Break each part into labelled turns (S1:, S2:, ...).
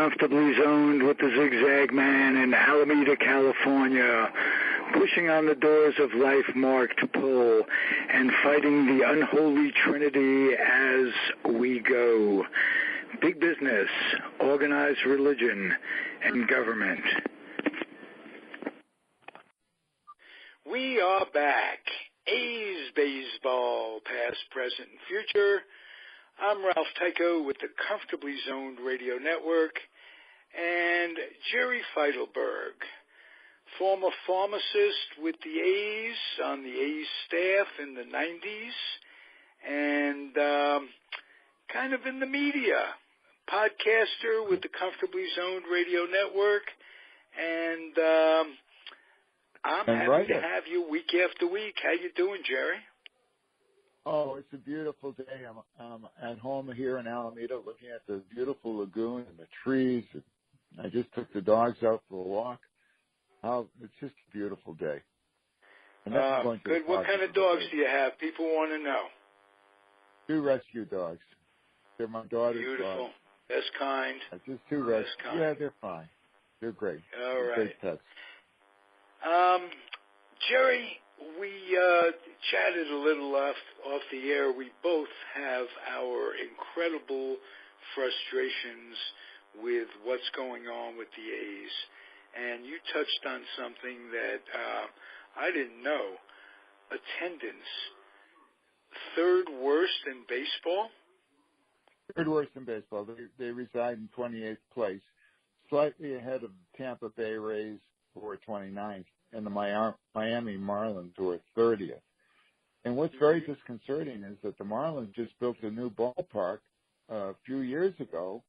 S1: comfortably zoned with the Zigzag Man in Alameda, California, pushing on the doors of life marked pull and fighting the unholy trinity as we go. Big business, organized religion, and government. We are back. A's Baseball, past, present, and future. I'm Ralph Tyko with the Comfortably Zoned Radio Network, and Jerry Feitelberg, former pharmacist with the A's, on the A's staff in the 90s, and kind of in the media, podcaster with the Comfortably Zoned Radio Network, and I'm happy to have you week after week. How you doing, Jerry?
S2: Oh, it's a beautiful day. I'm at home here in Alameda looking at the beautiful lagoon and the trees. I just took the dogs out for a walk. It's just a beautiful day.
S1: Good. What kind of dogs do you have? People want to know.
S2: 2 rescue dogs. They're my daughter's
S1: Beautiful.
S2: dogs.
S1: That's kind.
S2: Just 2 rescue. Yeah, they're fine. They're great.
S1: All right.
S2: Great pets.
S1: Jerry, we chatted a little off the air. We both have our incredible frustrations with what's going on with the A's. And you touched on something that I didn't know. Attendance, 3rd worst in baseball?
S2: 3rd worst in baseball. They reside in 28th place, slightly ahead of the Tampa Bay Rays, who are 29th, and the Miami Marlins, who are 30th. And what's very disconcerting is that the Marlins just built a new ballpark a few years ago,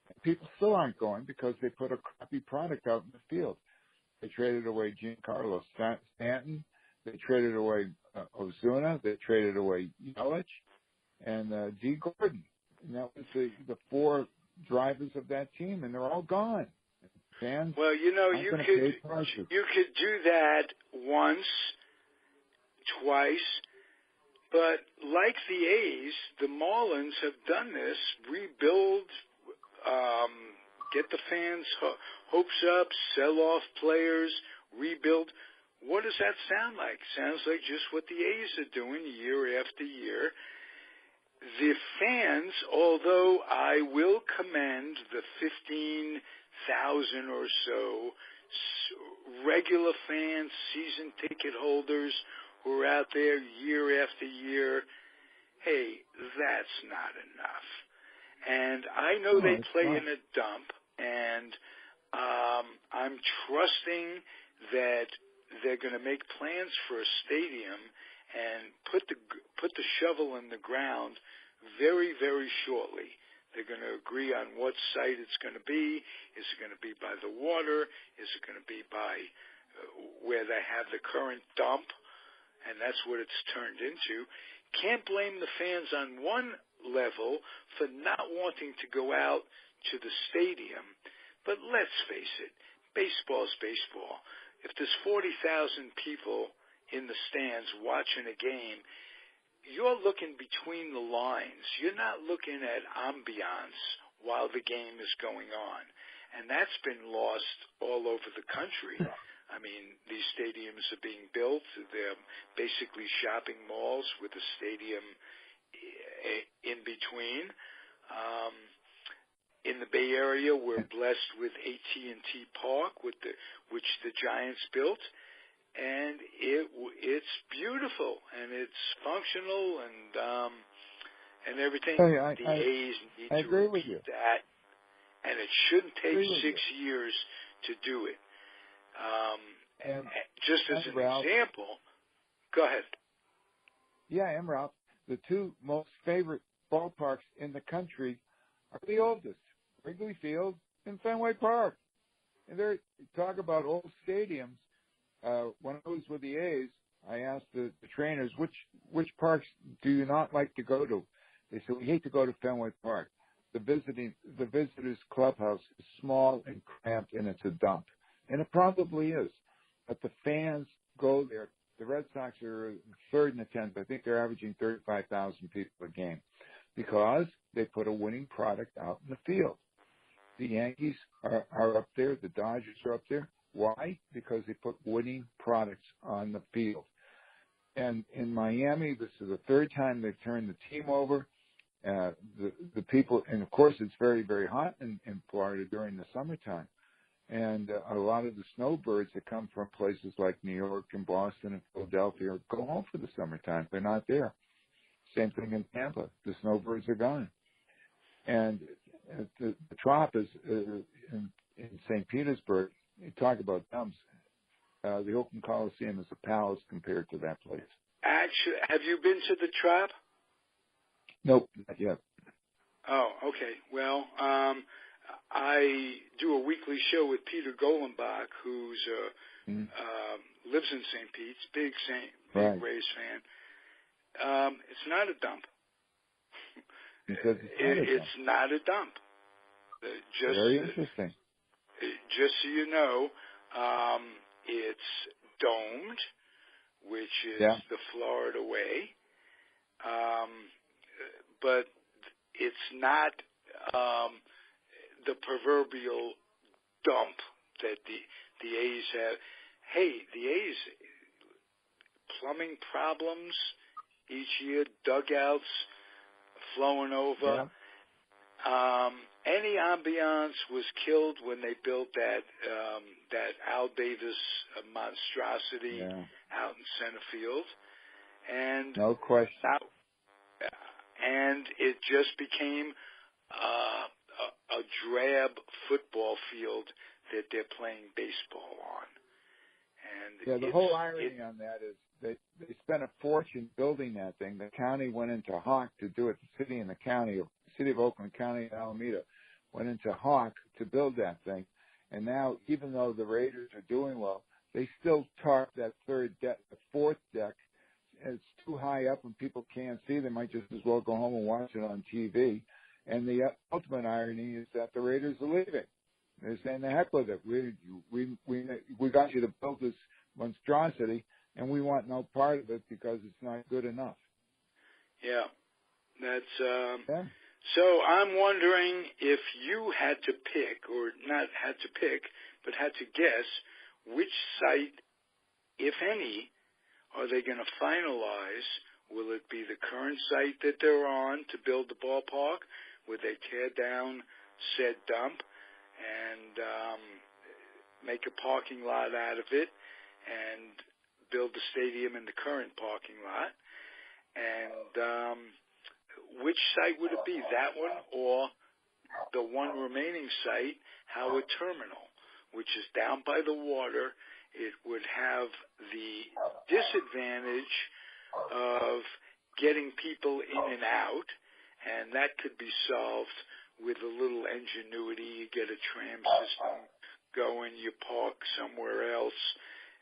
S2: and people still aren't going because they put a crappy product out in the field. They traded away Giancarlo Stanton, they traded away Ozuna, they traded away Yelich, and D. Gordon. And that was the 4 drivers of that team, and they're all gone. Fans,
S1: well, you could do that once, twice, but like the A's, the Marlins have done this, rebuild, get the fans' hopes up, sell off players, rebuild. What does that sound like? Sounds like just what the A's are doing year after year. The fans, although I will commend the 15,000 or so regular fans, season ticket holders who are out there year after year, hey, that's not enough. And I know they play in a dump, and I'm trusting that they're going to make plans for a stadium and put the shovel in the ground very, very shortly. They're going to agree on what site it's going to be. Is it going to be by the water? Is it going to be by where they have the current dump? And that's what it's turned into. Can't blame the fans on one level for not wanting to go out to the stadium. But let's face it, baseball's baseball. If there's 40,000 people in the stands watching a game, you're looking between the lines. You're not looking at ambiance while the game is going on. And that's been lost all over the country. I mean, these stadiums are being built. They're basically shopping malls with a stadium in between. In the Bay Area, we're blessed with AT&T Park, which the Giants built. And it's beautiful, and it's functional, and everything. The A's need to repeat that, and it shouldn't take 6 years to do it. Just as an example, go ahead.
S2: Yeah, and Ralph, the 2 most favorite ballparks in the country are the oldest, Wrigley Field and Fenway Park. And they talk about old stadiums. When I was with the A's, I asked the trainers, which parks do you not like to go to? They said, we hate to go to Fenway Park. The visitors' clubhouse is small and cramped, and it's a dump. And it probably is. But the fans go there. The Red Sox are 3rd in attendance. I think they're averaging 35,000 people a game because they put a winning product out in the field. The Yankees are up there. The Dodgers are up there. Why? Because they put winning products on the field. And in Miami, this is the third time they've turned the team over. The people, and of course, it's very, very hot in Florida during the summertime. And a lot of the snowbirds that come from places like New York and Boston and Philadelphia go home for the summertime. They're not there. Same thing in Tampa. The snowbirds are gone. And the Trop is in St. Petersburg. You talk about dumps. The Oakland Coliseum is a palace compared to that place.
S1: Actually, have you been to the Trop?
S2: Nope, not yet.
S1: Oh, okay. Well, I do a weekly show with Peter Golenbach, who's lives in St. Pete's, big Rays fan. It's not a dump. It's not a dump.
S2: Very interesting.
S1: Just so you know, it's domed, which is the Florida way, but it's not the proverbial dump that the A's have. Hey, the A's, plumbing problems each year, dugouts flowing over. Yeah. Any ambiance was killed when they built that Al Davis monstrosity out in center field, and
S2: no question.
S1: And it just became a drab football field that they're playing baseball on. And
S2: the whole irony on that is they spent a fortune building that thing. The county went into hock to do it. The city and the county, City of Oakland County and Alameda, went into hock to build that thing. And now, even though the Raiders are doing well, they still tarp that fourth deck. It's too high up and people can't see. They might just as well go home and watch it on TV. And the ultimate irony is that the Raiders are leaving. They're saying, the heck with it. We got you to build this monstrosity, and we want no part of it because it's not good enough.
S1: Yeah, that's So I'm wondering if you had to pick, or not had to pick, but had to guess, which site, if any, are they going to finalize? Will it be the current site that they're on to build the ballpark? Would they tear down said dump and make a parking lot out of it and build the stadium in the current parking lot? And which site would it be, that one or the one remaining site, Howard Terminal, which is down by the water? It would have the disadvantage of getting people in and out, and that could be solved with a little ingenuity. You get a tram system going, you park somewhere else,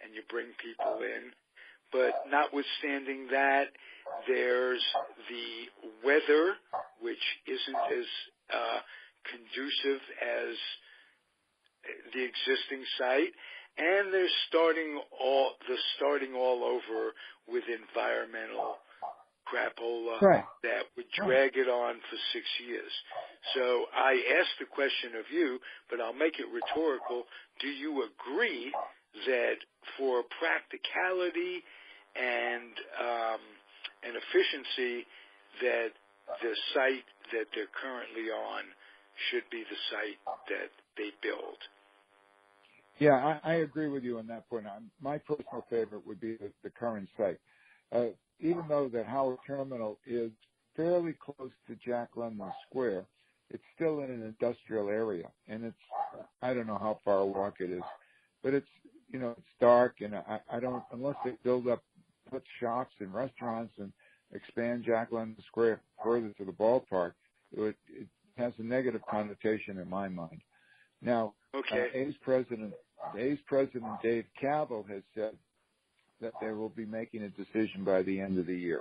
S1: and you bring people in. But notwithstanding that, there's the weather, which isn't as conducive as the existing site, and they're starting all over with environmental crapola that would drag it on for 6 years. So I asked the question of you, but I'll make it rhetorical. Do you agree that for practicality and efficiency, that the site that they're currently on should be the site that they build?
S2: Yeah, I agree with you on that point. My personal favorite would be the current site. Even though the Howard Terminal is fairly close to Jack London Square, it's still in an industrial area, and it's, I don't know how far a walk it is, but it's, it's dark, and I don't, unless they put shops and restaurants and expand Jack London Square further to the ballpark, it has a negative connotation in my mind. Now, A's President Dave Cavill has said that they will be making a decision by the end of the year.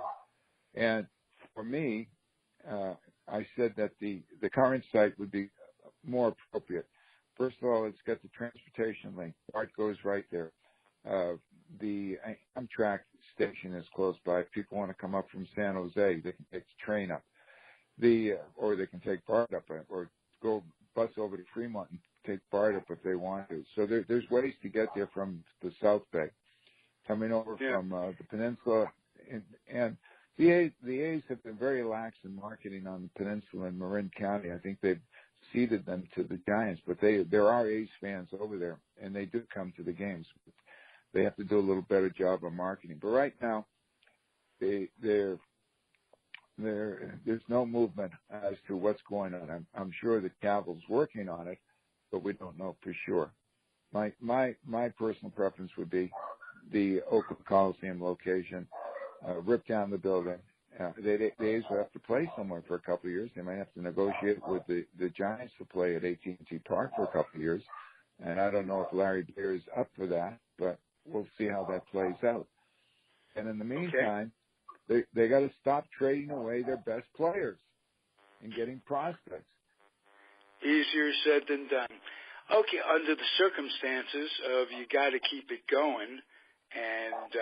S2: And for me, I said that the current site would be more appropriate. First of all, it's got the transportation link. BART goes right there. The Amtrak station is close by. If people want to come up from San Jose, they can take the train up. Or they can take BART up or go bus over to Fremont and take part up if they want to. So there's ways to get there from the South Bay, coming over from the peninsula. And the A's have been very lax in marketing on the peninsula in Marin County. I think they've ceded them to the Giants, but there are A's fans over there, and they do come to the games. They have to do a little better job of marketing. But right now, there's no movement as to what's going on. I'm sure the Caval's working on it, but we don't know for sure. My personal preference would be the Oakland Coliseum location. Rip down the building. The A's will have to play somewhere for a couple of years. They might have to negotiate with the Giants to play at AT&T Park for a couple of years. And I don't know if Larry Beer is up for that, but we'll see how that plays out. And in the meantime, they got to stop trading away their best players and getting prospects.
S1: Easier said than done. Okay, under the circumstances of you got to keep it going, and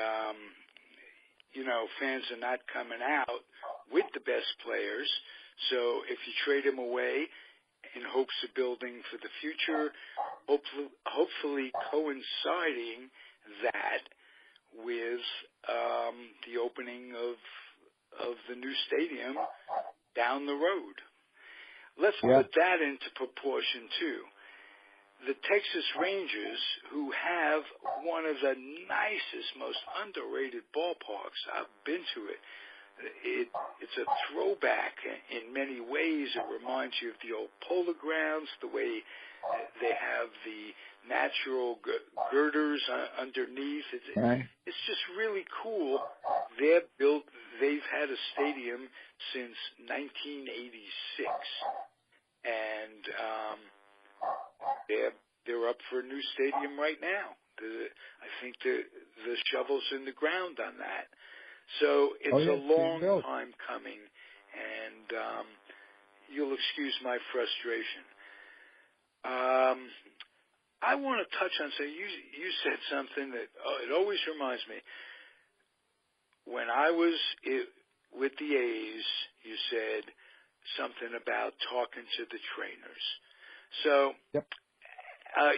S1: fans are not coming out with the best players. So if you trade them away in hopes of building for the future, hopefully coinciding that with the opening of the new stadium down the road. Let's put that into proportion, too. The Texas Rangers, who have one of the nicest, most underrated ballparks. I've been to it. It's a throwback in many ways. It reminds you of the old Polo Grounds, the way they have the natural girders underneath. It's just really cool. They've had a stadium since 1986, and they're up for a new stadium right now. I think the shovel's in the ground on that. So it's a long time coming, and you'll excuse my frustration. I want to touch on something. You said something that it always reminds me. When I was with the A's, you said something about talking to the trainers. So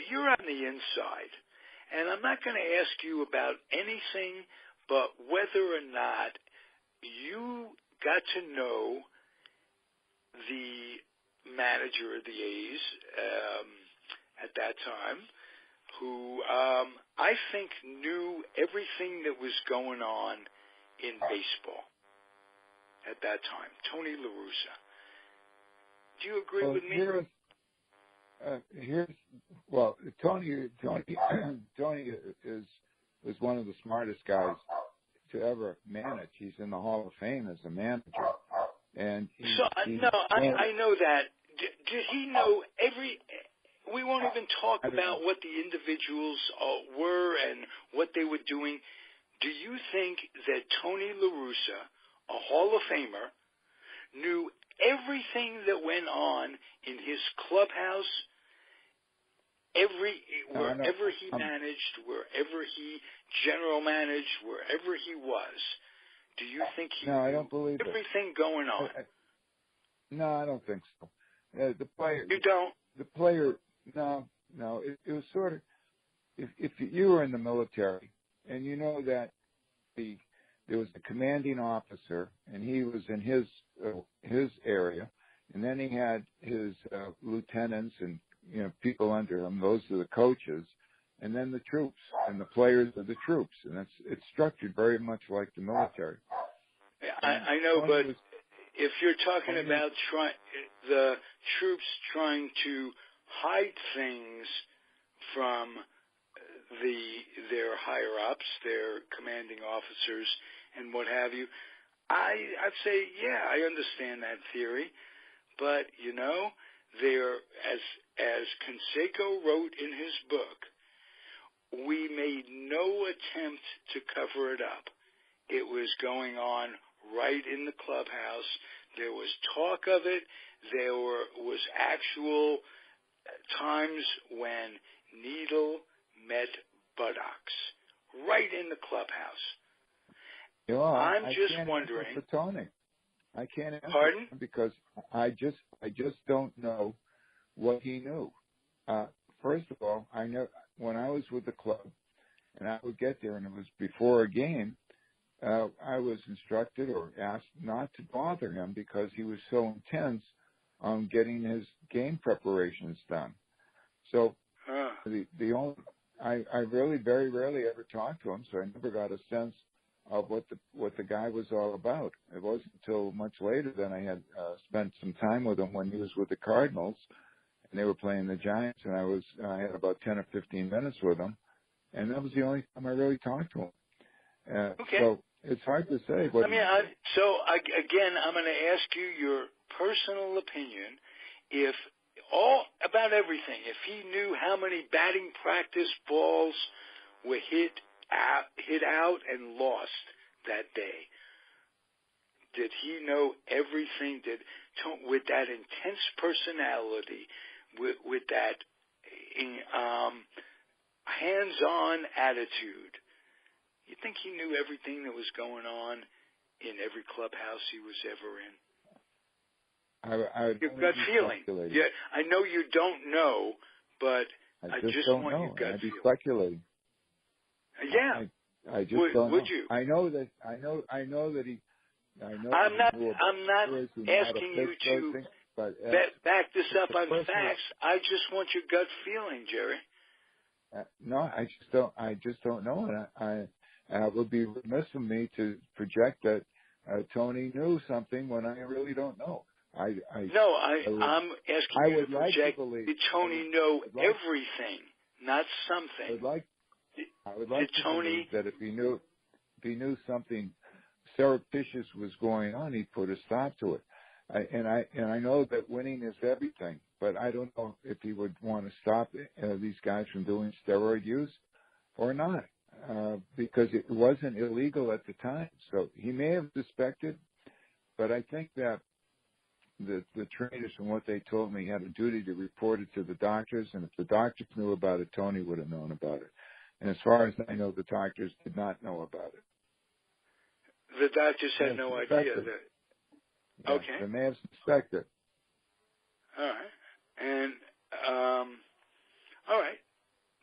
S1: you're on the inside, and I'm not going to ask you about anything but whether or not you got to know the manager of the A's at that time, who I think knew everything that was going on in baseball at that time, Tony LaRussa. Do you agree with me?
S2: Tony is one of the smartest guys to ever manage. He's in the Hall of Fame as a manager, and
S1: I know that. Did he know every? We won't even talk about what the individuals were and what they were doing. Do you think that Tony LaRussa, a Hall of Famer, knew everything that went on in his clubhouse, wherever he managed, wherever he general managed, wherever he was? Do you think he
S2: I don't believe
S1: everything going on?
S2: No, I don't think so. The player.
S1: You don't?
S2: The player. No. It was sort of if you were in the military and you know that there was a commanding officer and he was in his area, and then he had his lieutenants and people under him. Those are the coaches, and then the troops and the players of the troops, and it's structured very much like the military.
S1: I know, but if you're talking about the troops trying to hide things from their higher ups, their commanding officers, and what have you, I'd say, I understand that theory, but there, as Canseco wrote in his book, we made no attempt to cover it up. It was going on right in the clubhouse. There was talk of it. There was actual times when needle met buttocks right in the clubhouse. I'm just wondering.
S2: For Tony, I can't answer.
S1: Pardon?
S2: Because I just don't know what he knew. First of all, I know when I was with the club, and I would get there, and it was before a game, I was instructed or asked not to bother him because he was so intense on getting his game preparations done. So the only I really very rarely ever talked to him, so I never got a sense of what the guy was all about. It wasn't until much later that I had spent some time with him when he was with the Cardinals, and they were playing the Giants, and I had about 10 or 15 minutes with him, and that was the only time I really talked to him.
S1: Okay.
S2: So it's hard to say.
S1: Again, I'm going to ask you your personal opinion. If all about everything, if he knew how many batting practice balls were hit out and lost that day, did he know everything? With that intense personality, with that hands-on attitude, you think he knew everything that was going on in every clubhouse he was ever in? Your gut feeling. Yeah, I know you don't know, but I just want your gut
S2: I'd be
S1: feeling.
S2: Speculating.
S1: Yeah.
S2: I just don't know.
S1: Would you?
S2: I know that he.
S1: I'm not asking you to back this up on facts. I just want your gut feeling, Jerry.
S2: No, I just don't know, and it would be remiss of me to project that Tony knew something when I really don't know. I'm asking you to project. Did Tony know everything, not something?
S1: I would like to believe
S2: that if he knew something surreptitious was going on, he'd put a stop to it. I know that winning is everything, but I don't know if he would want to stop these guys from doing steroid use or not, because it wasn't illegal at the time. So he may have suspected, but I think that the trainers, from what they told me, had a duty to report it to the doctors, and if the doctors knew about it, Tony would have known about it. And as far as I know, the doctors did not know about it.
S1: The doctors had no idea that.
S2: Yeah,
S1: okay.
S2: They may have suspected.
S1: All right. And, all right.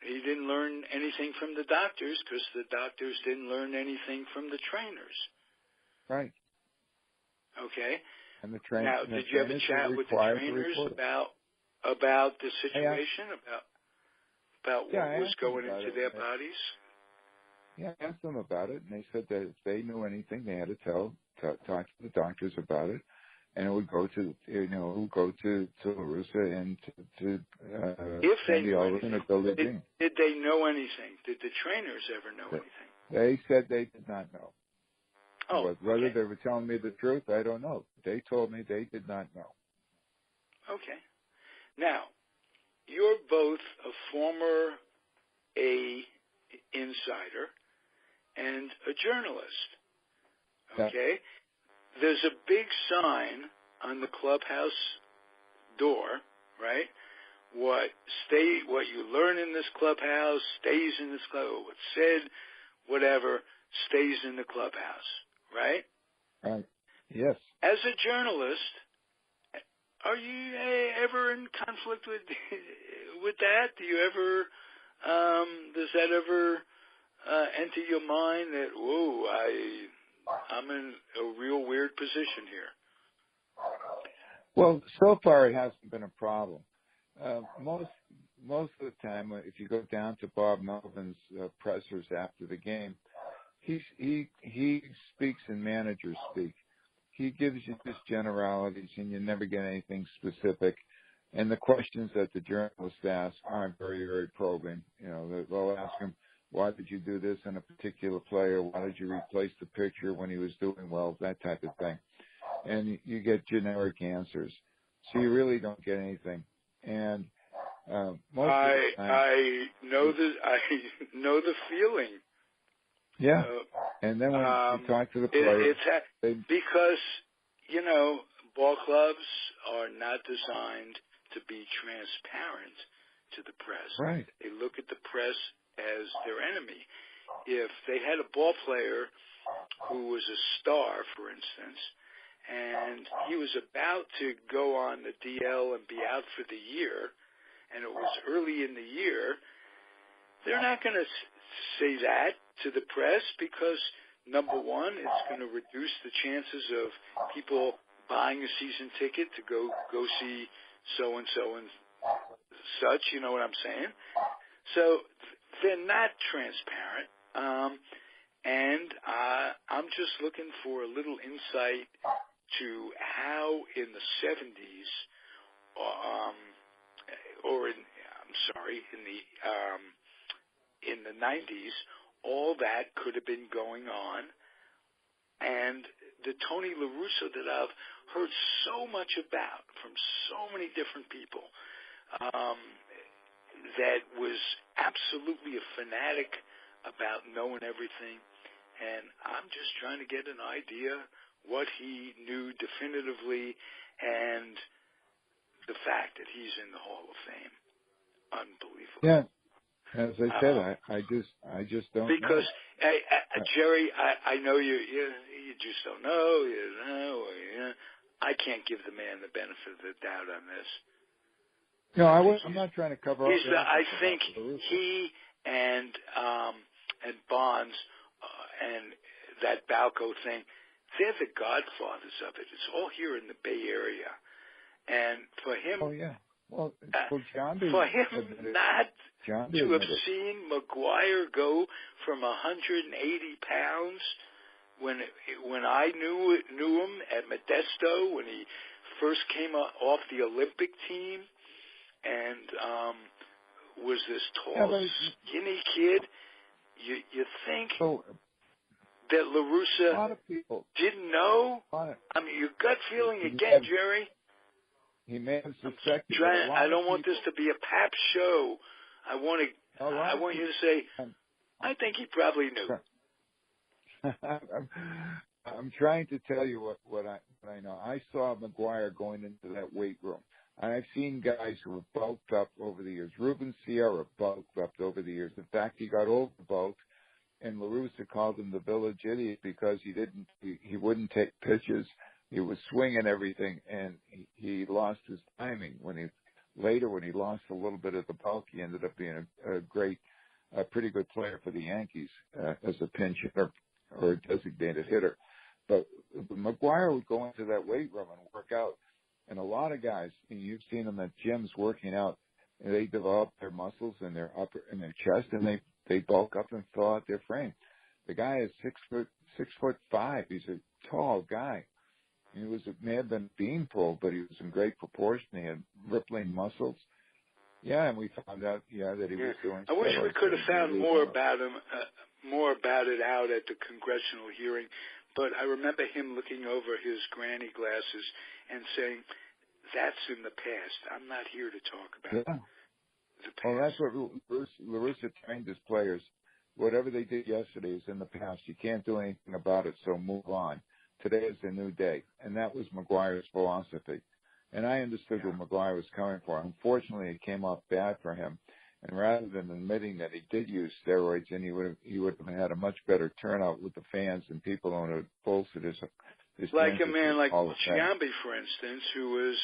S1: He didn't learn anything from the doctors because the doctors didn't learn anything from the trainers.
S2: Right.
S1: Okay.
S2: And the
S1: now, did you have a chat with the trainers about the situation, about what was going into their bodies?
S2: Yeah, I asked them about it, and they said that if they knew anything, they had to talk to the doctors about it, and it would go to LaRussa and to
S1: if they knew
S2: anything.
S1: Did they know anything? Did the trainers ever know anything?
S2: They said they did not know.
S1: Oh,
S2: whether they were telling me the truth, I don't know. They told me they did not know.
S1: Okay. Now, you're both a former insider and a journalist. Okay? Yeah. There's a big sign on the clubhouse door, right? What you learn in this clubhouse stays in this clubhouse. What's said, whatever, stays in the clubhouse, right?
S2: Right. Yes.
S1: As a journalist, are you ever in conflict with that? Do you ever does that ever enter your mind that I'm in a real weird position here?
S2: Well, so far it hasn't been a problem. Most of the time, if you go down to Bob Melvin's pressers after the game, he speaks in manager speak. He gives you just generalities, and you never get anything specific. And the questions that the journalists ask aren't very, very probing. You know, they'll ask him, why did you do this in a particular player? Why did you replace the pitcher when he was doing well? That type of thing. And you get generic answers. So you really don't get anything. And most of the time,
S1: I know the feeling.
S2: Yeah. And then when you talk to the players,
S1: because, ball clubs are not designed to be transparent to the press.
S2: Right.
S1: They look at the press as their enemy. If they had a ball player who was a star, for instance, and he was about to go on the DL and be out for the year, and it was early in the year, they're not going to say that to the press because, number one, it's going to reduce the chances of people buying a season ticket to go see so-and-so and such, you know what I'm saying? So they're not transparent, and I'm just looking for a little insight to how in the 70s, in the 90s, all that could have been going on, and the Tony LaRussa that I've heard so much about from so many different people, that was absolutely a fanatic about knowing everything, and I'm just trying to get an idea what he knew definitively and the fact that he's in the Hall of Fame. Unbelievable.
S2: Yeah. As I said, I just don't
S1: because
S2: know.
S1: Jerry, I know you just don't know. You know, I can't give the man the benefit of the doubt on this.
S2: No, I'm not trying to cover up.
S1: I think he and Bonds and that Balco thing, they're the godfathers of it. It's all here in the BayArea, and for him,
S2: oh yeah, well, John
S1: for him not
S2: John
S1: to have seen McGwire go from 180 pounds when I knew him at Modesto when he first came off the Olympic team and was this tall, skinny kid. You think that LaRussa
S2: a lot of people
S1: didn't know? I mean, your gut feeling again, Jerry.
S2: He may have suspected.
S1: I don't want this to be a pap show. I want you to say, I think he probably knew.
S2: I'm trying to tell you what I know. I saw McGwire going into that weight room. And I've seen guys who have bulked up over the years. Ruben Sierra bulked up over the years. In fact, he got overbulked, and LaRussa called him the village idiot because he wouldn't take pitches. He was swinging everything, and he lost his timing. When he lost a little bit of the bulk, he ended up being a pretty good player for the Yankees as a pinch hitter or a designated hitter. But McGwire would go into that weight room and work out. And a lot of guys, you've seen them at gyms working out, and they develop their muscles in their chest, and they bulk up and fill out their frame. The guy is 6'5". He's a tall guy. He may have been beanpole, but he was in great proportion. He had rippling muscles. Yeah, and we found out, that he was doing.
S1: I wish we could have found more about him, more about it out at the congressional hearing. But I remember him looking over his granny glasses and saying, "That's in the past. I'm not here to talk about the past."
S2: Well, that's what LaRussa trained his players. Whatever they did yesterday is in the past. You can't do anything about it, so move on. Today is a new day. And that was McGwire's philosophy. And I understood where McGwire was coming from. Unfortunately, it came off bad for him. And rather than admitting that he did use steroids, and he would have had a much better turnout with the fans and people who would have bolstered his
S1: like a man like Giambi, for instance, who was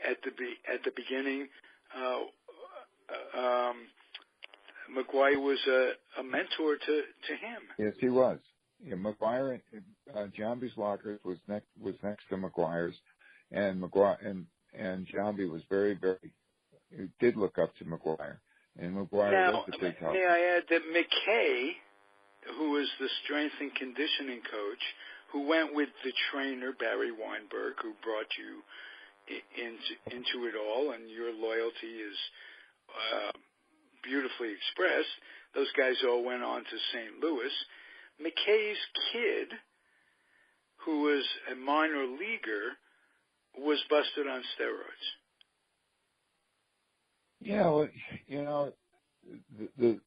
S1: at the beginning. McGwire was a mentor to him.
S2: Yes, he was. Yeah, McGwire, Giambi's locker was next to McGwire's, and Giambi was very, very. He did look up to McGwire, and McGwire was a big help.
S1: May I add that McKay, who was the strength and conditioning coach, who went with the trainer Barry Weinberg, who brought you into it all, and your loyalty is beautifully expressed. Those guys all went on to St. Louis. McKay's kid, who was a minor leaguer, was busted on steroids.
S2: Yeah, well, the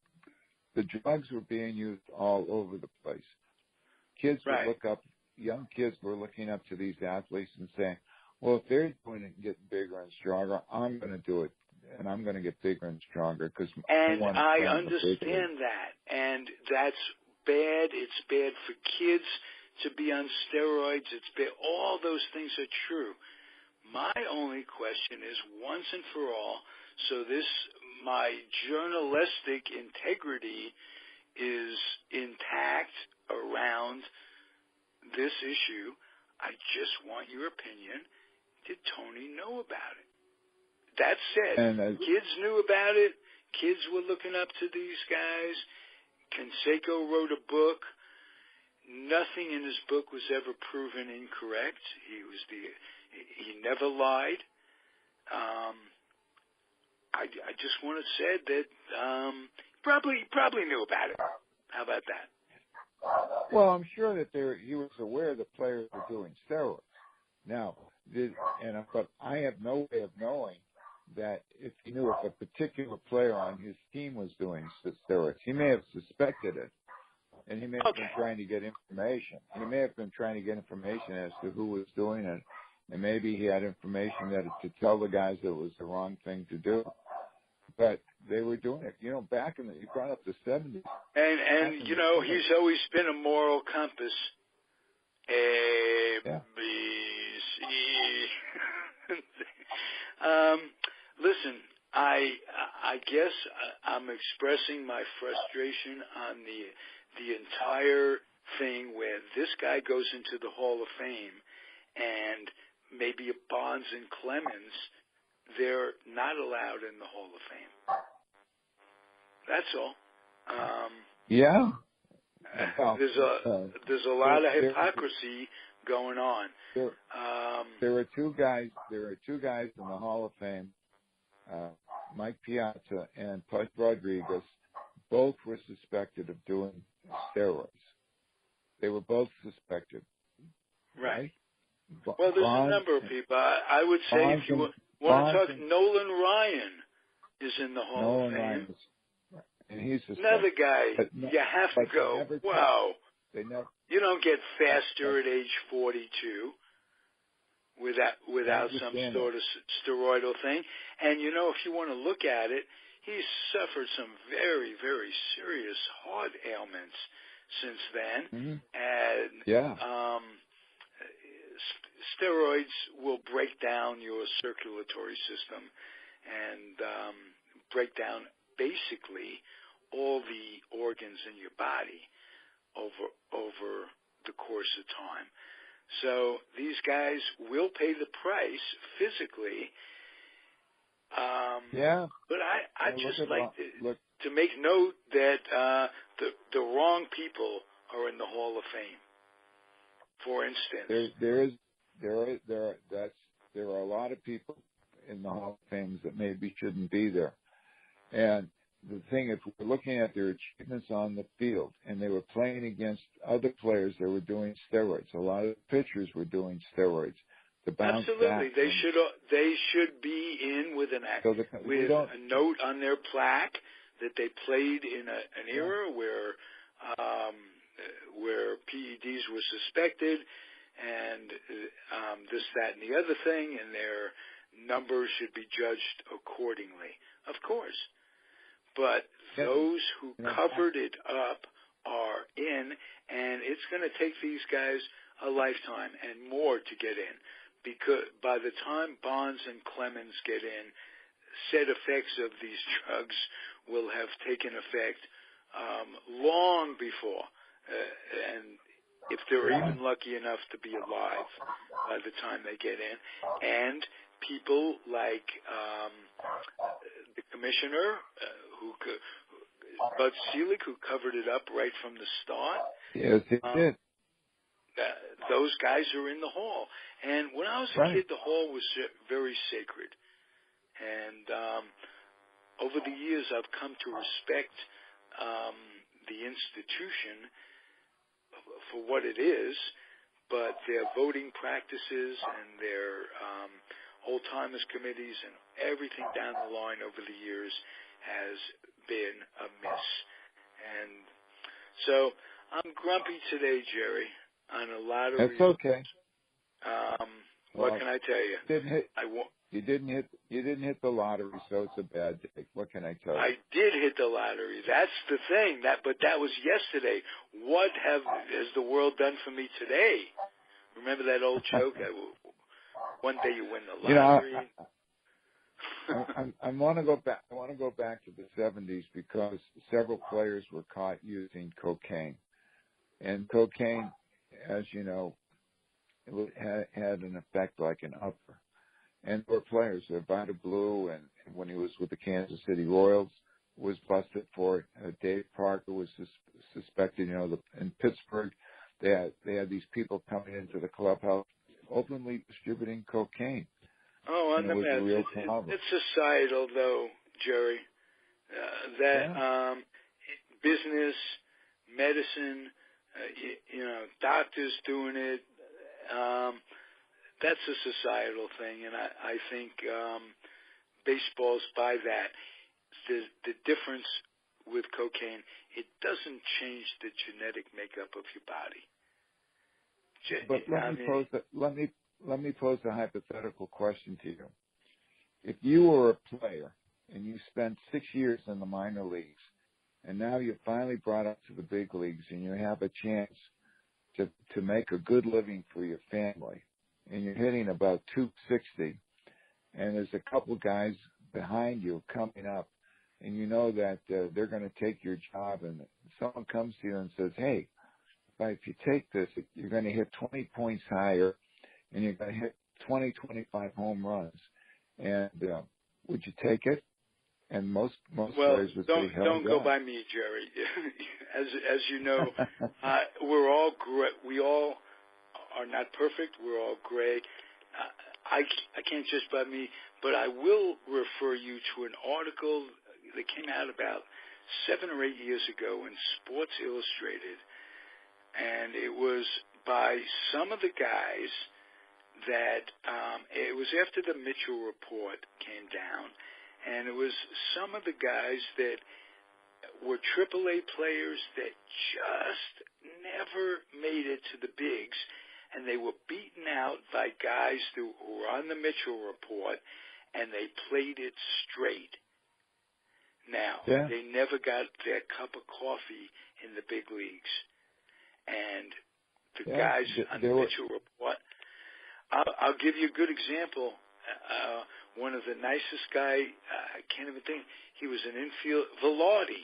S2: drugs were being used all over the place. Young kids were looking up to these athletes and saying, well, if they're doing it and getting bigger and stronger, I'm going to do it, and I'm going to get bigger and stronger.
S1: And I understand that, and that's bad. It's bad for kids to be on steroids. It's bad. All those things are true. My only question is, once and for all, so my journalistic integrity is intact around this issue, I just want your opinion. Did Tony know about it? That said, kids knew about it. Kids were looking up to these guys. Canseco wrote a book. Nothing in his book was ever proven incorrect. He never lied. I just want to say that probably knew about it. How about that?
S2: Well, I'm sure that he was aware that players were doing steroids. Now, but I have no way of knowing that if he knew if a particular player on his team was doing steroids. He may have suspected it, and he may have been trying to get information. He may have been trying to get information as to who was doing it, and maybe he had information to tell the guys that it was the wrong thing to do. But they were doing it, back in you brought up the 70s.
S1: And he's always been a moral compass. A, B, C. Listen, I guess I'm expressing my frustration on the entire thing where this guy goes into the Hall of Fame and maybe a Bonds and Clemens, they're not allowed in the Hall of Fame. That's all. There's a lot of hypocrisy going on.
S2: There are two guys in the Hall of Fame, Mike Piazza and Pudge Rodriguez. Both were suspected of doing steroids. They were both suspected.
S1: Right. Well, there's a number of people. I would say if you want to talk, Nolan Ryan is in the Hall of Fame.
S2: And he's
S1: another guy. You have to go. Wow. You don't get faster at age 42 without some sort of steroidal thing. And if you want to look at it, he's suffered some very, very serious heart ailments since then. Mm-hmm. And steroids will break down your circulatory system and break down basically all the organs in your body over the course of time. So these guys will pay the price physically. But I just like to make note that the wrong people are in the Hall of Fame. For instance,
S2: there are a lot of people in the Hall of Fame that maybe shouldn't be there. And the thing, if we're looking at their achievements on the field, and they were playing against other players that were doing steroids, a lot of pitchers were doing steroids to bounce back.
S1: Absolutely, they should be in with a note on their plaque that they played in an era where PEDs were suspected, and this, that, and the other thing, and their numbers should be judged accordingly. Of course. But those who covered it up are in, and it's going to take these guys a lifetime and more to get in, because by the time Bonds and Clemens get in, said effects of these drugs will have taken effect long before, and if they're even lucky enough to be alive by the time they get in. And people like the commissioner, Bud Selig, who covered it up right from the start.
S2: Yes, he did.
S1: Those guys are in the hall. And when I was a kid, the hall was very sacred. And over the years, I've come to respect the institution for what it is, but their voting practices and their old-timers committees and everything down the line over the years has been amiss. And so I'm grumpy today, Jerry, on a lot of reasons.
S2: That's okay.
S1: What can I tell you?
S2: You didn't hit the lottery, so it's a bad day. What can I tell you?
S1: I did hit the lottery. That's the thing. But that was yesterday. What has the world done for me today? Remember that old joke? One day you win the lottery.
S2: I want to go back. I want to go back to the 70s because several players were caught using cocaine, and cocaine, as you know, had an effect like an upper. And there were players, Vita Blue, and when he was with the Kansas City Royals, was busted for it. Dave Parker was suspected. In Pittsburgh, they had these people coming into the clubhouse openly distributing cocaine.
S1: Oh, on the meds. It's societal, though, Jerry. Business, medicine, doctors doing it. That's a societal thing, and I think baseball's by that. The difference with cocaine, it doesn't change the genetic makeup of your body.
S2: But let me pose a hypothetical question to you. If you were a player and you spent 6 years in the minor leagues, and now you're finally brought up to the big leagues, and you have a chance to make a good living for your family, and you're hitting about 260, and there's a couple guys behind you coming up, and you know that they're going to take your job, and someone comes to you and says, hey, if you take this, you're going to hit 20 points higher, and you're going to hit 20, 25 home runs. And would you take it? And most players would say, hell
S1: don't go by me, Jerry. As you know, we all are not perfect. We're all gray. I can't judge by me, but I will refer you to an article that came out about 7 or 8 years ago in Sports Illustrated, and it was by some of the guys that it was after the Mitchell report came down, and it was some of the guys that were AAA players that just never made it to the bigs, and they were beaten out by guys who were on the Mitchell report, and they played it straight. Now, they never got their cup of coffee in the big leagues. And the guys on the Mitchell report, I'll give you a good example. One of the nicest guy, I can't even think, he was an infield, Velarde.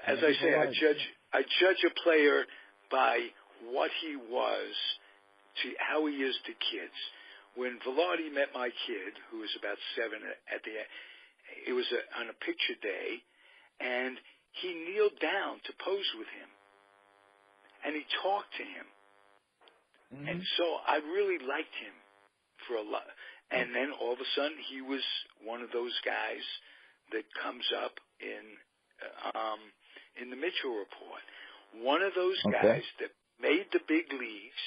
S1: As I say, I judge a player by what he was to how he is to kids. When Velarde met my kid, who was about 7 at the end, it was on a picture day, and he kneeled down to pose with him, and he talked to him. Mm-hmm. And so I really liked him for a lot. And then all of a sudden, he was one of those guys that comes up in the Mitchell report. One of those guys that made the big leagues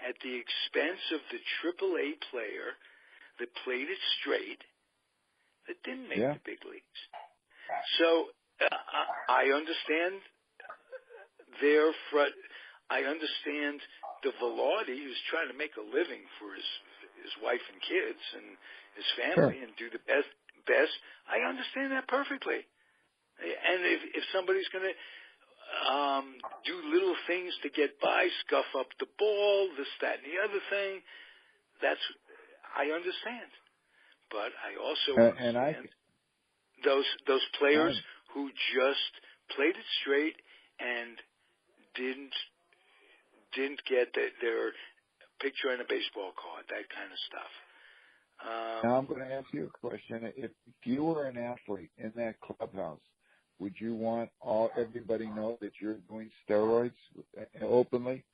S1: at the expense of the AAA player that played it straight, that didn't make the big leagues. So I understand I understand the Velarde who's trying to make a living for his wife and kids and his family and do the best. I understand that perfectly. And if somebody's going to do little things to get by, scuff up the ball, this, that, and the other thing, I understand. But I also understand those players who just played it straight and didn't get their picture on a baseball card, that kind of stuff.
S2: Now I'm going to ask you a question. If you were an athlete in that clubhouse, would you want everybody know that you're doing steroids openly?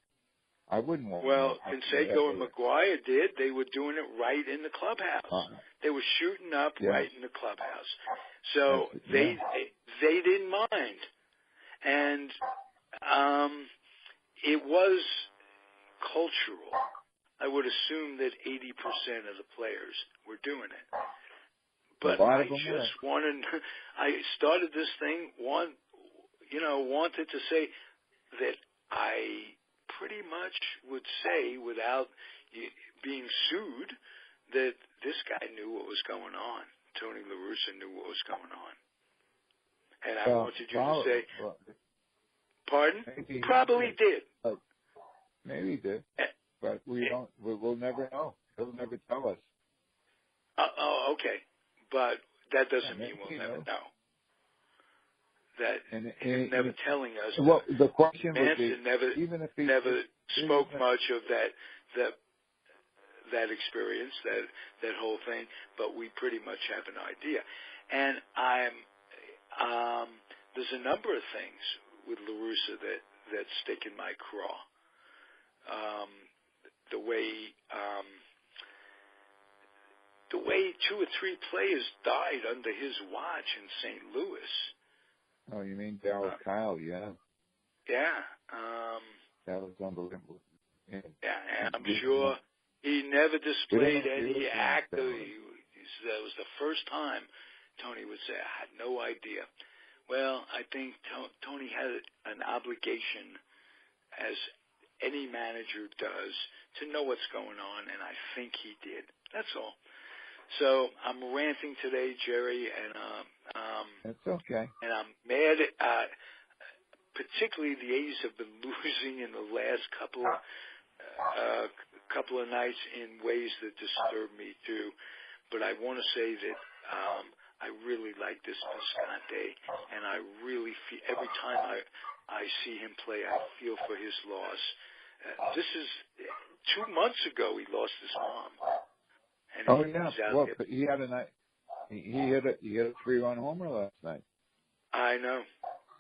S2: I wouldn't want.
S1: Well, Tyko and McGuire did. They were doing it right in the clubhouse. They were shooting up right in the clubhouse. So they didn't mind, and it was cultural. I would assume that 80% of the players were doing it. But I started this thing, wanted to say that I pretty much would say, without being sued, that this guy knew what was going on. Tony LaRussa knew what was going on. And I wanted you to say, pardon? Probably did.
S2: Maybe he did, but we'll never know. He'll never tell us.
S1: Okay. But that doesn't mean we'll never know. That he's never telling us.
S2: Well, the question would be,
S1: even if he never spoke much of that experience, that whole thing, but we pretty much have an idea. And there's a number of things with LaRussa that stick in my craw. The way 2 or 3 players died under his watch in St. Louis.
S2: Oh, you mean Darryl Kyle? Yeah.
S1: Yeah.
S2: That was unbelievable.
S1: Yeah, and I'm sure he never displayed any act. That was the first time Tony would say, "I had no idea." Well, I think Tony had an obligation, as any manager does, to know what's going on, and I think he did. That's all. So I'm ranting today, Jerry, and
S2: that's okay.
S1: And I'm mad. Particularly, the A's have been losing in the last couple of nights in ways that disturb me too. But I want to say that I really like this Piscante, and I really feel every time I see him play, I feel for his loss. This is 2 months ago he lost his mom. And
S2: well, but he had a night. He hit a 3-run homer last night.
S1: I know.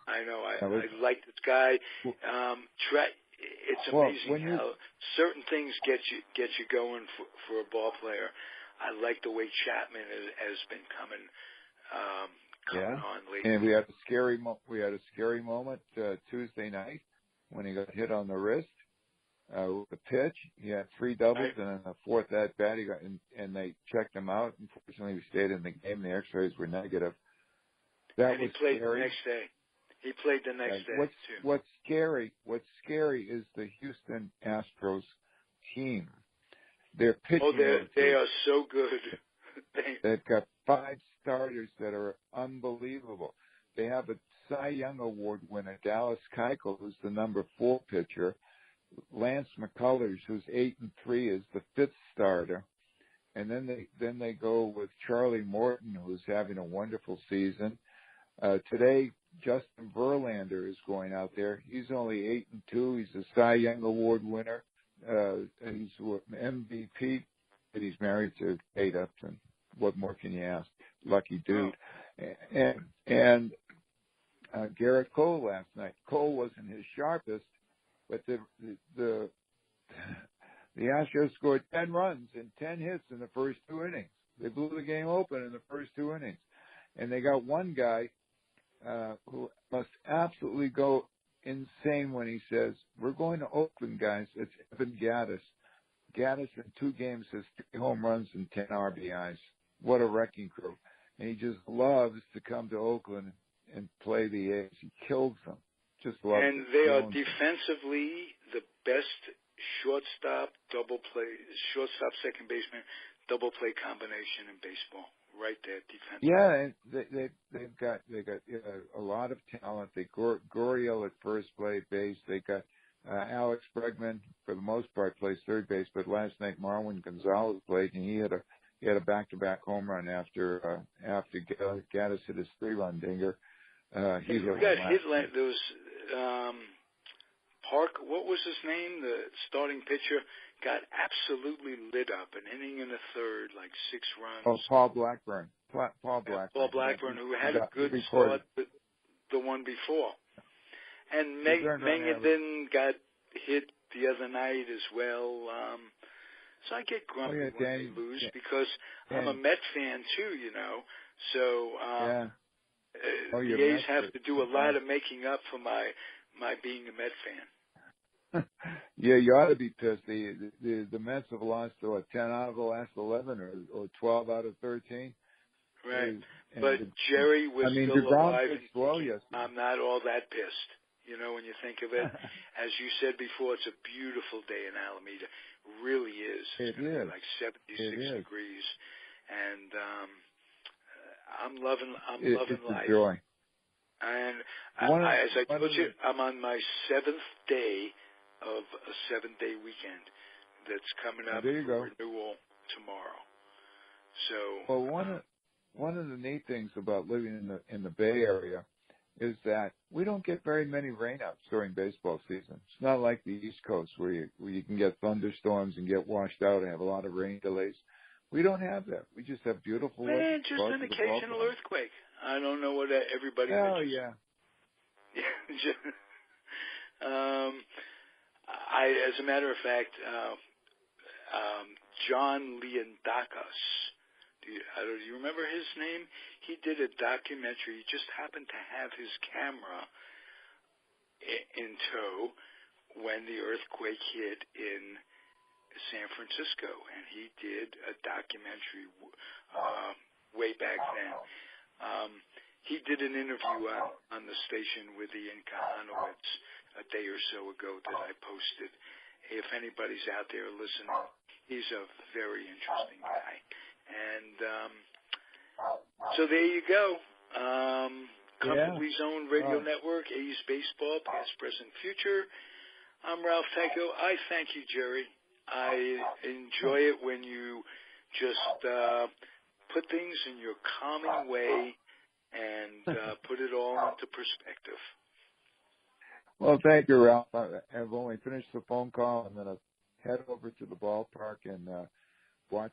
S1: I like this guy. It's amazing how certain things get you going for a ball player. I like the way Chapman has been coming on lately.
S2: And we had a scary moment Tuesday night when he got hit on the wrist. With a pitch, he had 3 doubles, and in the 4th at bat, he got and they checked him out. Unfortunately, he stayed in the game. The X-rays were negative.
S1: And he played the next day. He played the next day too.
S2: What's scary is the Houston Astros team. Their pitching.
S1: Oh, they are so good.
S2: They've got 5 starters that are unbelievable. They have a Cy Young Award winner, Dallas Keuchel, who's the number 4 pitcher. Lance McCullers, who's 8-3, is the 5th starter, and then they go with Charlie Morton, who's having a wonderful season. Today, Justin Verlander is going out there. He's only 8-2. He's a Cy Young Award winner. He's an MVP, and he's married to Kate Upton. What more can you ask? Lucky dude. And Garrett Cole last night. Cole wasn't his sharpest. But the Astros scored 10 runs and 10 hits in the first 2 innings. They blew the game open in the first 2 innings. And they got one guy who must absolutely go insane when he says, "We're going to Oakland, guys." It's Evan Gattis. Gattis in 2 games has 3 home runs and 10 RBIs. What a wrecking crew. And he just loves to come to Oakland and play the A's. He kills them.
S1: And they are defensively the best shortstop, second baseman, double play combination in baseball. Right there, defensively.
S2: Yeah, they've got a lot of talent. They Gurriel at first base. They got Alex Bregman for the most part plays third base, but last night Marwin Gonzalez played, and he had a back-to-back home run after Gattis hit his 3-run dinger. He got hit.
S1: There was Park. What was his name? The starting pitcher got absolutely lit up. An inning in the 3rd, like 6 runs.
S2: Oh, Paul Blackburn. Paul Blackburn,
S1: who had a good start the one before. And Mengenden got hit the other night as well. So I get grumpy when they lose because I'm a Met fan too, you know. So the A's have to do a lot of making up for my being a Met fan.
S2: Yeah, you ought to be pissed. The Mets have lost 10 out of the last 11 or 12 out of 13.
S1: Right. But Jerry was still alive. I'm not all that pissed. when you think of it. As you said before, it's a beautiful day in Alameda. It really is. It's going to be like 76 degrees. And I'm loving life.
S2: It's a joy.
S1: And as I told you, I'm on my 7th day of a 7-day weekend that's coming up for renewal tomorrow. So,
S2: one of the neat things about living in the Bay Area is that we don't get very many rainouts during baseball season. It's not like the East Coast where you can get thunderstorms and get washed out and have a lot of rain delays. We don't have that. We just have beautiful weather.
S1: Just an occasional earthquake. I don't know what everybody
S2: mentions.
S1: Yeah. As a matter of fact, John Leondakos, do you remember his name? He did a documentary. He just happened to have his camera in tow when the earthquake hit in San Francisco, and he did a documentary way back then. He did an interview on the station with Ian Kahanowitz a day or so ago that I posted. If anybody's out there listening, he's a very interesting guy. And so there you go. Comfortably Zoned Radio Network, A's Baseball, Past, Present, Future. I'm Ralph Tyko. I thank you, Jerry. I enjoy it when you just put things in your calming way and put it all into perspective.
S2: Well, thank you, Ralph. I've only finished the phone call. I'm going to head over to the ballpark and watch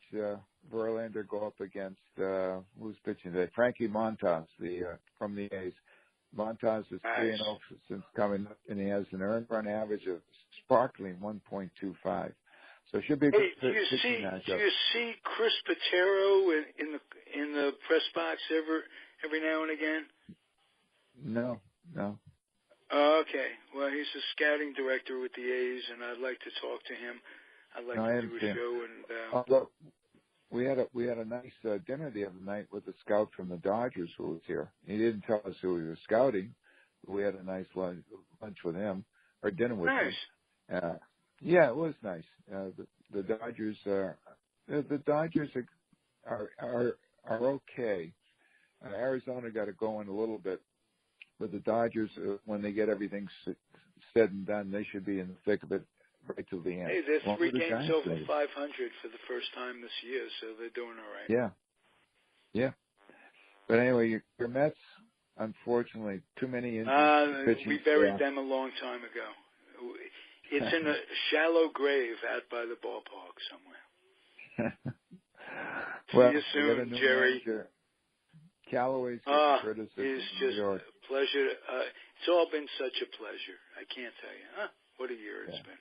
S2: Verlander go up against who's pitching today? Frankie Montas, from the A's. Montas is 3-0 since coming up, and he has an earned run average of sparkling 1.25. So it should be a good pitching matchup.
S1: Do you see Chris Patero in the press box every now and again?
S2: No.
S1: Okay. Well, he's a scouting director with the A's, and I'd like to talk to him. I'd like to do a show. And
S2: although we had a nice dinner the other night with a scout from the Dodgers who was here. He didn't tell us who he was scouting. But we had a nice lunch with him, or dinner with him. Yeah, it was nice. The Dodgers are okay. Arizona got it going a little bit, but the Dodgers, when they get everything said and done, they should be in the thick of it right till the end.
S1: Hey, they're 3 games over 500 for the first time this year, so they're doing all right.
S2: Yeah. But anyway, your Mets, unfortunately, too many injuries.
S1: We buried them a long time ago. It's in a shallow grave out by the ballpark somewhere.
S2: Well,
S1: see you soon, Jerry.
S2: Callaway's criticism.
S1: It's just a pleasure. It's all been such a pleasure. I can't tell you. What a year it's been.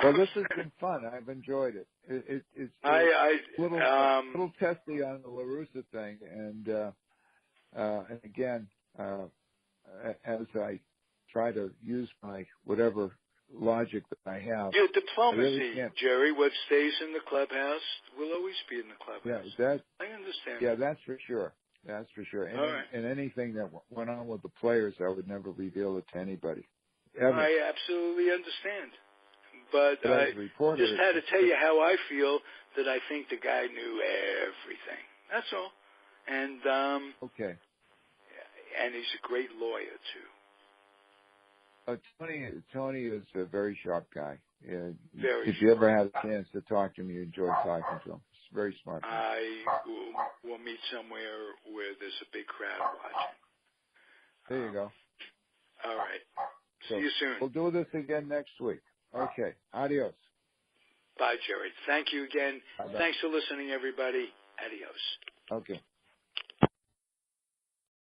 S2: Well, this has been fun. I've enjoyed it. It's a little testy on the LaRussa thing, and again, as I try to use my whatever logic that I have.
S1: Your diplomacy, Jerry, what stays in the clubhouse will always be in the clubhouse. I understand.
S2: Yeah, that's for sure. And anything that went on with the players, I would never reveal it to anybody. Ever.
S1: I absolutely understand. But I just had to tell you how I feel, that I think the guy knew everything. That's all. And
S2: okay.
S1: And he's a great lawyer too.
S2: Tony is a very sharp guy.
S1: If
S2: you ever had a chance to talk to him, you enjoy talking to him. He's very smart.
S1: I will meet somewhere where there's a big crowd watching.
S2: There you go.
S1: All right. See you soon.
S2: We'll do this again next week. Okay. Adios.
S1: Bye, Jerry. Thank you again.
S2: Bye-bye.
S1: Thanks for listening, everybody. Adios.
S2: Okay.